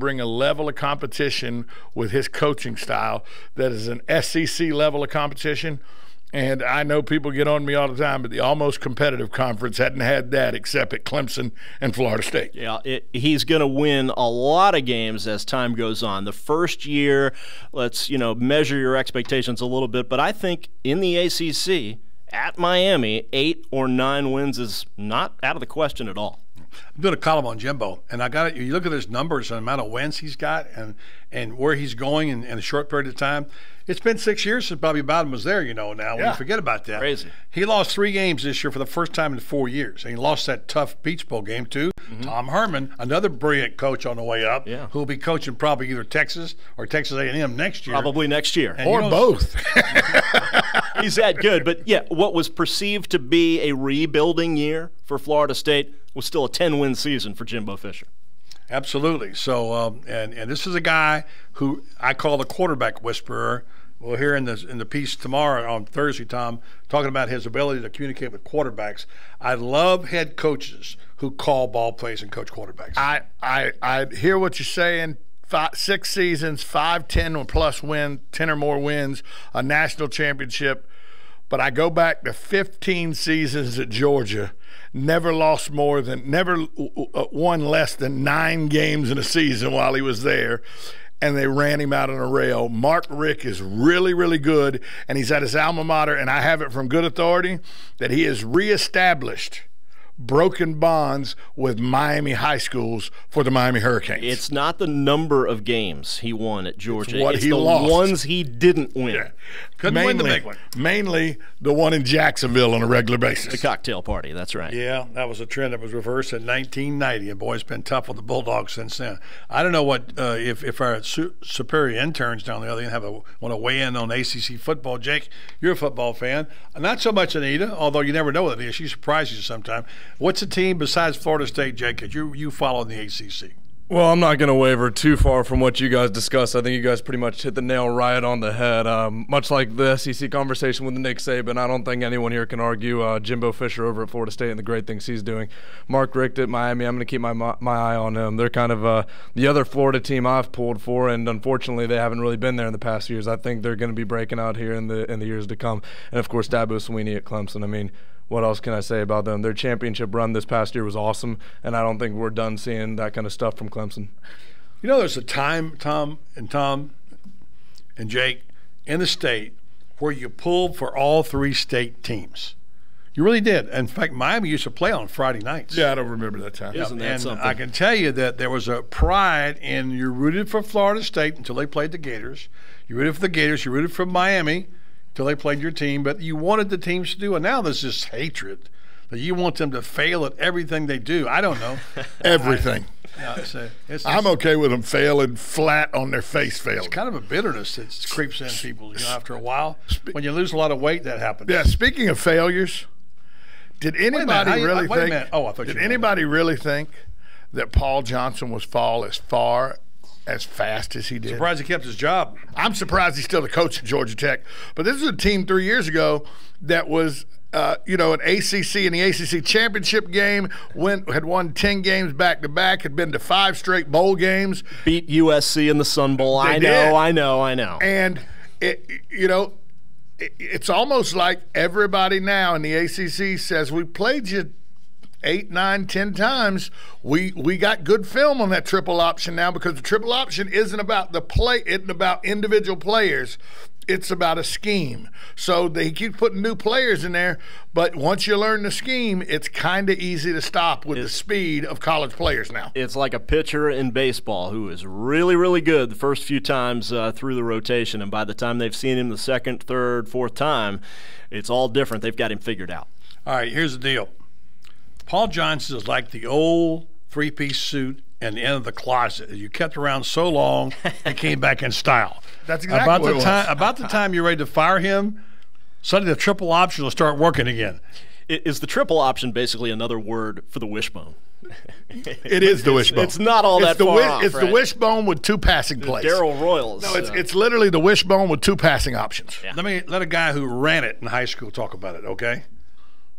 bring a level of competition with his coaching style that is an SEC level of competition. And I know people get on me all the time, but the almost competitive conference hadn't had that except at Clemson and Florida State. Yeah, he's going to win a lot of games as time goes on. The first year, let's measure your expectations a little bit, but I think in the ACC at Miami, 8 or 9 wins is not out of the question at all. I'm doing a column on Jimbo, and I got it. You look at his numbers and the amount of wins he's got, and where he's going in a short period of time. It's been 6 years since Bobby Bowden was there, now. When you forget about that. Crazy. He lost 3 games this year for the first time in 4 years. And he lost that tough Peach Bowl game, too. Tom Herman, another brilliant coach on the way up, who will be coaching probably either Texas or Texas A&M next year. Probably next year. And or both. He's that good. But, yeah, what was perceived to be a rebuilding year for Florida State was still a 10-win season for Jimbo Fisher. Absolutely. So, and this is a guy who I call the quarterback whisperer. We'll hear in the piece tomorrow on Thursday, Tom, talking about his ability to communicate with quarterbacks. I love head coaches who call ball plays and coach quarterbacks. I hear what you're saying. 6 seasons, 5, 10 plus win, 10 or more wins, a national championship. But I go back to 15 seasons at Georgia. Never won less than 9 games in a season while he was there, and they ran him out on a rail. Mark Richt is really, really good, and he's at his alma mater, and I have it from good authority that he has reestablished broken bonds with Miami high schools for the Miami Hurricanes. It's not the number of games he won at Georgia. It's what he lost. The ones he didn't win. Yeah. Couldn't win the big one. Mainly the one in Jacksonville on a regular basis. The cocktail party, that's right. Yeah, that was a trend that was reversed in 1990, and boy, it's been tough with the Bulldogs since then. I don't know what if our superior interns down the other end want to weigh in on ACC football. Jake, you're a football fan. Not so much Anita, although you never know what it is. She surprises you sometimes. What's a team besides Florida State, Jake, that you follow in the ACC? Well, I'm not going to waver too far from what you guys discussed. I think you guys pretty much hit the nail right on the head. Much like the SEC conversation with Nick Saban, I don't think anyone here can argue Jimbo Fisher over at Florida State and the great things he's doing. Mark Richt at Miami, I'm going to keep my eye on him. They're kind of the other Florida team I've pulled for, and unfortunately they haven't really been there in the past years. I think they're going to be breaking out here in the years to come. And, of course, Dabo Swinney at Clemson. I mean, what else can I say about them? Their championship run this past year was awesome, and I don't think we're done seeing that kind of stuff from Clemson. There's a time, Tom and Jake, in the state where you pulled for all 3 state teams. You really did. In fact, Miami used to play on Friday nights. Yeah, I don't remember that time. Isn't that something? I can tell you that there was a pride in you rooted for Florida State until they played the Gators. You rooted for the Gators. You rooted for Miami until they played your team. But you wanted the teams to do, and now there's this hatred that you want them to fail at everything they do. I don't know. Everything. I'm okay with them failing flat on their face failing. It's kind of a bitterness that creeps in people, after a while. When you lose a lot of weight, that happens. Yeah, speaking of failures, did anybody really think anybody really think that Paul Johnson was fall as fast as he did? Surprised he kept his job. I'm surprised he's still the coach at Georgia Tech. But this is a team 3 years ago that was an ACC in the ACC championship game, had won 10 games back-to-back, had been to 5 straight bowl games. Beat USC in the Sun Bowl. I know. And, it's almost like everybody now in the ACC says, we played you 8, 9, 10 times. We got good film on that triple option now, because the triple option isn't about isn't about individual players. It's about a scheme. So they keep putting new players in there, but once you learn the scheme, it's kind of easy to stop with the speed of college players now. It's like a pitcher in baseball who is really, really good the first few times through the rotation, and by the time they've seen him the second, third, fourth time, it's all different. They've got him figured out. All right, here's the deal. Paul Johnson is like the old 3-piece suit and the end of the closet. You kept around so long, it came back in style. That's exactly about the time you're ready to fire him, suddenly the triple option will start working again. Is the triple option basically another word for the wishbone? It is the wishbone. It's not all that far off. It's the wishbone with 2 passing plays. Darryl Royals. No, it's literally the wishbone with 2 passing options. Yeah. Let a guy who ran it in high school talk about it, okay?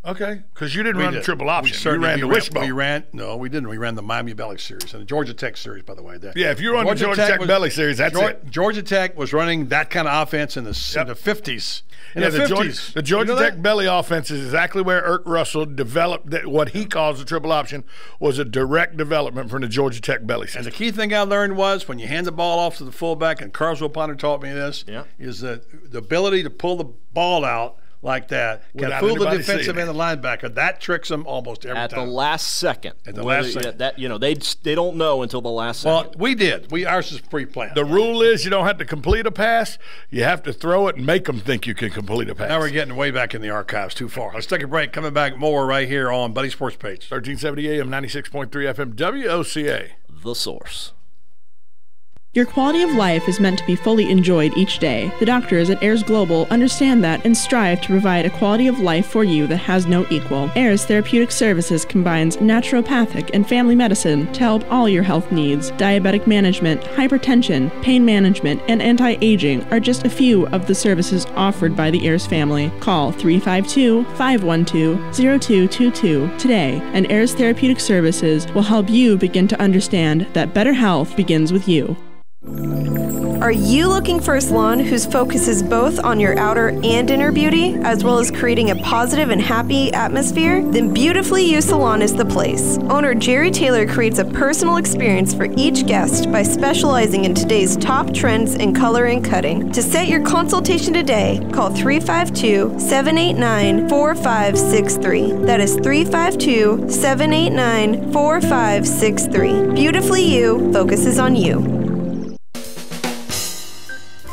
Okay, because you didn't run the triple option. You certainly- ran the wishbone. No, we didn't. We ran the Miami Belly series and the Georgia Tech series, by the way. Yeah, if you run the Georgia Tech Belly series, that's it. Georgia Tech was running that kind of offense in the 50s. In the 50s. The Georgia Tech Belly offense is exactly where Irk Russell developed what he calls the triple option was a direct development from the Georgia Tech Belly system. And the key thing I learned was when you hand the ball off to the fullback, and Carswell Ponder taught me this, is that the ability to pull the ball out like that can fool the defensive and the linebacker. That tricks them almost every time. At the last second. At the last second. They don't know until the last second. Well, we did. Ours is pre-planned. The rule is you don't have to complete a pass. You have to throw it and make them think you can complete a pass. Now we're getting way back in the archives too far. Let's take a break. Coming back more right here on Buddy Sports Page. 1370 AM, 96.3 FM, WOCA. The Source. Your quality of life is meant to be fully enjoyed each day. The doctors at Ayers Global understand that and strive to provide a quality of life for you that has no equal. Ayers Therapeutic Services combines naturopathic and family medicine to help all your health needs. Diabetic management, hypertension, pain management, and anti-aging are just a few of the services offered by the Ayers family. Call 352-512-0222 today, and Ayers Therapeutic Services will help you begin to understand that better health begins with you. Are you looking for a salon whose focus is both on your outer and inner beauty, as well as creating a positive and happy atmosphere? Then Beautifully You Salon is the place. Owner Jerry Taylor creates a personal experience for each guest by specializing in today's top trends in color and cutting. To set your consultation today, call 352-789-4563. That is 352-789-4563. Beautifully You focuses on you.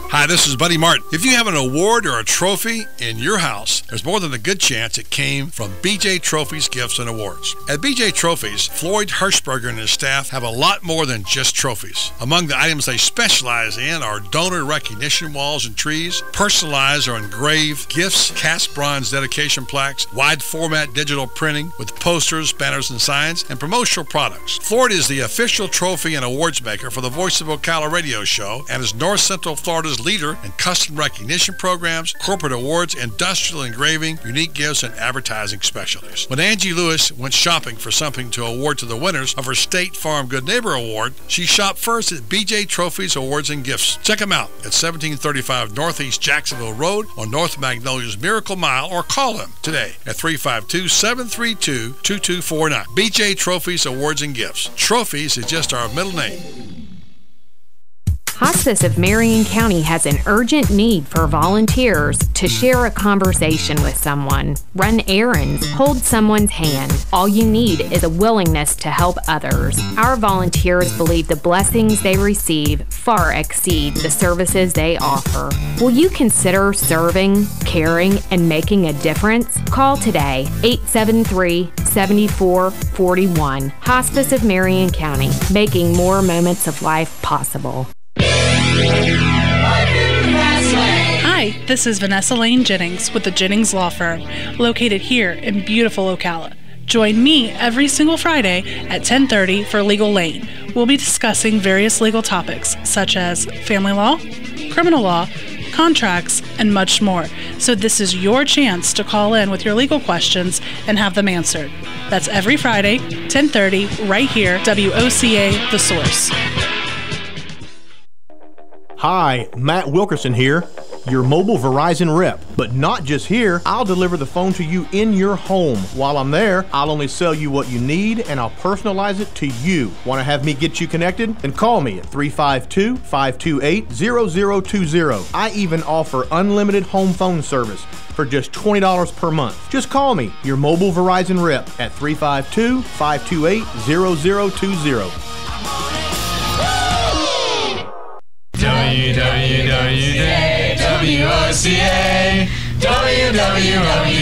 Hi, this is Buddy Martin. If you have an award or a trophy in your house, there's more than a good chance it came from BJ Trophies Gifts and Awards. At BJ Trophies, Floyd Hirschberger and his staff have a lot more than just trophies. Among the items they specialize in are donor recognition walls and trees, personalized or engraved gifts, cast bronze dedication plaques, wide format digital printing with posters, banners, and signs, and promotional products. Floyd is the official trophy and awards maker for the Voice of Ocala radio show and is North Central Florida's leader in custom recognition programs, corporate awards, industrial engraving, unique gifts, and advertising specialties. When Angie Lewis went shopping for something to award to the winners of her State Farm Good Neighbor Award, she shopped first at BJ Trophies Awards and Gifts. Check them out at 1735 Northeast Jacksonville Road on North Magnolia's Miracle Mile, or call them today at 352-732-2249. BJ Trophies Awards and Gifts. Trophies is just our middle name. Hospice of Marion County has an urgent need for volunteers to share a conversation with someone, run errands, hold someone's hand. All you need is a willingness to help others. Our volunteers believe the blessings they receive far exceed the services they offer. Will you consider serving, caring, and making a difference? Call today, 873-7441. Hospice of Marion County, making more moments of life possible. Hi, this is Vanessa Lane Jennings with the Jennings Law Firm, located here in beautiful Ocala. Join me every single Friday at 10:30 for Legal Lane. We'll be discussing various legal topics such as family law, criminal law, contracts, and much more. So this is your chance to call in with your legal questions and have them answered. That's every Friday, 10:30, right here, WOCA The Source. Hi, Matt Wilkerson here, your mobile Verizon rep. But not just here, I'll deliver the phone to you in your home. While I'm there, I'll only sell you what you need and I'll personalize it to you. Want to have me get you connected? Then call me at 352-528-0020. I even offer unlimited home phone service for just $20 per month. Just call me, your mobile Verizon rep, at 352-528-0020. WWWOCA, WWWOCA.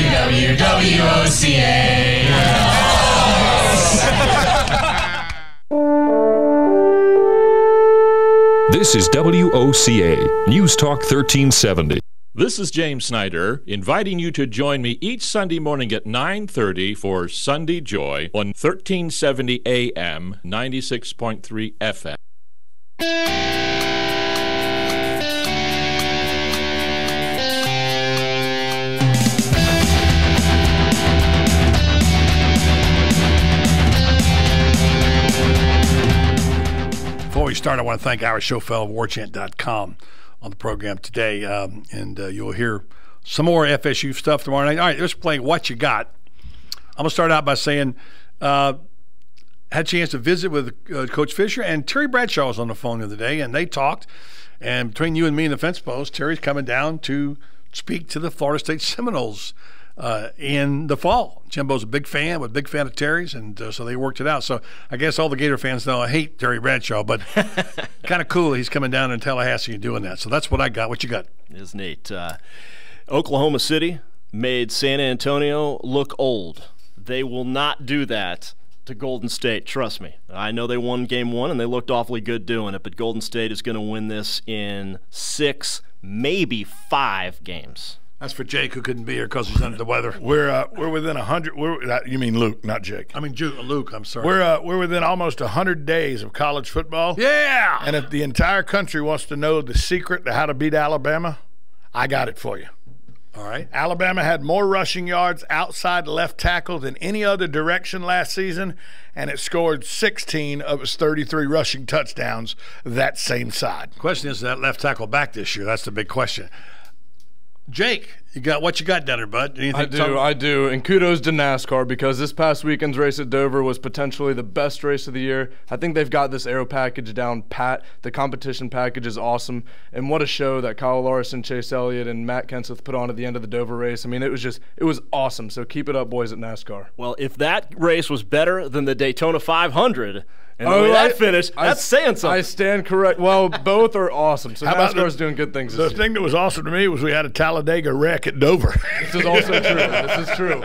This is WOCA, News Talk 1370. This is James Snyder, inviting you to join me each Sunday morning at 9:30 for Sunday Joy on 1370 AM, 96.3 FM. we start, I want to thank Ira Schofel of WarChant.com on the program today, and you'll hear some more FSU stuff tomorrow night. All right, let's play What You Got. I'm going to start out by saying had a chance to visit with Coach Fisher, and Terry Bradshaw was on the phone the other day, and they talked. And between you and me in the fence post, Terry's coming down to speak to the Florida State Seminoles in the fall. Jimbo's a big fan of Terry's, and so they worked it out. So I guess all the Gator fans know I hate Terry Bradshaw, but kind of cool he's coming down in Tallahassee and doing that. So that's what I got. What you got? It's neat. Oklahoma City made San Antonio look old. They will not do that to Golden State, trust me. I know they won game 1 and they looked awfully good doing it, but Golden State is going to win this in 6, maybe 5 games. That's for Jake, who couldn't be here because he's under the weather. We're within 100. You mean Luke, not Jake? I mean Luke. I'm sorry. We're within almost 100 days of college football. Yeah. And if the entire country wants to know the secret to how to beat Alabama, I got it for you. All right. Alabama had more rushing yards outside left tackle than any other direction last season, and it scored 16 of its 33 rushing touchdowns that same side. The question is that left tackle back this year. That's the big question. Jake, you got what you got down there, bud? I do. And kudos to NASCAR, because this past weekend's race at Dover was potentially the best race of the year. I think they've got this aero package down pat. The competition package is awesome. And what a show that Kyle Larson, Chase Elliott, and Matt Kenseth put on at the end of the Dover race. I mean, it was awesome. So keep it up, boys, at NASCAR. Well, if that race was better than the Daytona 500, and the way that finished, that's saying something. I stand correct. Well, both are awesome. So NASCAR's doing good things this year. The thing that was awesome to me was we had a Talladega wreck at Dover. This is also true. This is true.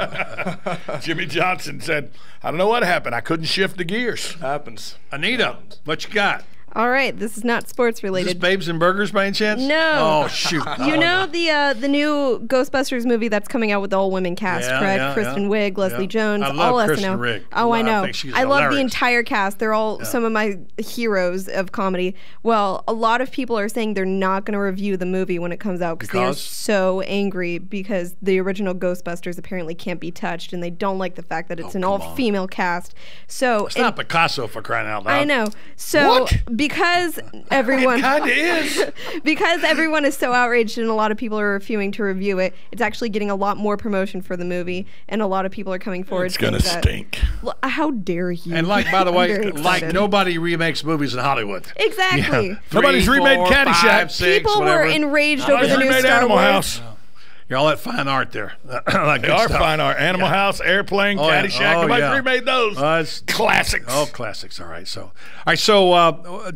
Jimmy Johnson said, I don't know what happened. I couldn't shift the gears. Happens. Anita, what you got? All right, this is not sports related. Is this Babes and Burgers by any chance? No. Oh, shoot. You know the new Ghostbusters movie that's coming out with the all-women cast, correct? Kristen Wiig, Leslie Jones, I love all Kristen SNL. Wiig. Oh, I know. I love the entire cast. They're all some of my heroes of comedy. Well, a lot of people are saying they're not going to review the movie when it comes out because they're so angry because the original Ghostbusters apparently can't be touched, and they don't like the fact that it's an all-female cast. So it's not Picasso, for crying out loud. I know. So because everyone it kind of is because everyone is so outraged and a lot of people are refusing to review it, it's actually getting a lot more promotion for the movie, and a lot of people are coming forward. It's gonna stink. Well, how dare you? And by the way, nobody remakes movies in Hollywood. Exactly. Yeah. Nobody's remade Caddyshack. People were enraged over the new Star Animal Wars. House. You're all that fine art there. Like they are fine art. Animal House, Airplane, Caddyshack. Nobody's remade those. Classics. Oh, classics. All right. So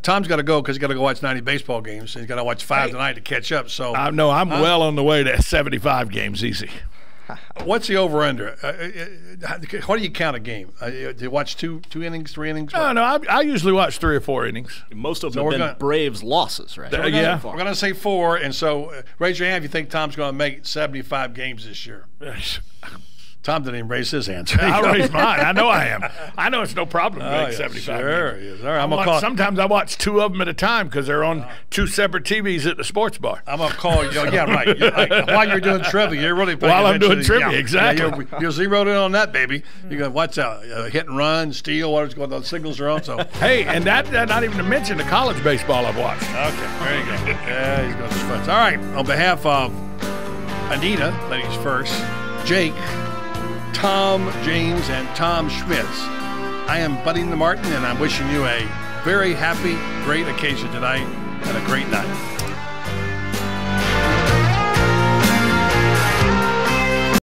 Tom's got to go because he's got to go watch 90 baseball games. He's got to watch 5 tonight to catch up. So no, I'm well on the way to 75 games easy. What's the over/under? What do you count a game? Do you watch 2 innings, 3 innings? No, I usually watch 3 or 4 innings. Most of them have been Braves losses, right? We're going to say 4, and so raise your hand if you think Tom's going to make 75 games this year. Tom didn't even raise his hand. I'll raise mine. I know I am. I know it's no problem to make 75 sure games. All right, sometimes I watch 2 of them at a time because they're on 2 separate TVs at the sports bar. I'm going to call you. Yeah, right. While you're doing trivia, you're really paying While I'm attention doing trivia, exactly. You're zeroed in on that, baby. You're going, watch out. Hit and run, steal, whatever's going on. The signals are on. So hey, and that not even to mention the college baseball I've watched. Okay, there you go. Yeah, he's got his friends. All right, on behalf of Anita, ladies first, Jake, Tom James, and Tom Schmitz, I am Buddy Martin, and I'm wishing you a very happy, great occasion tonight and a great night.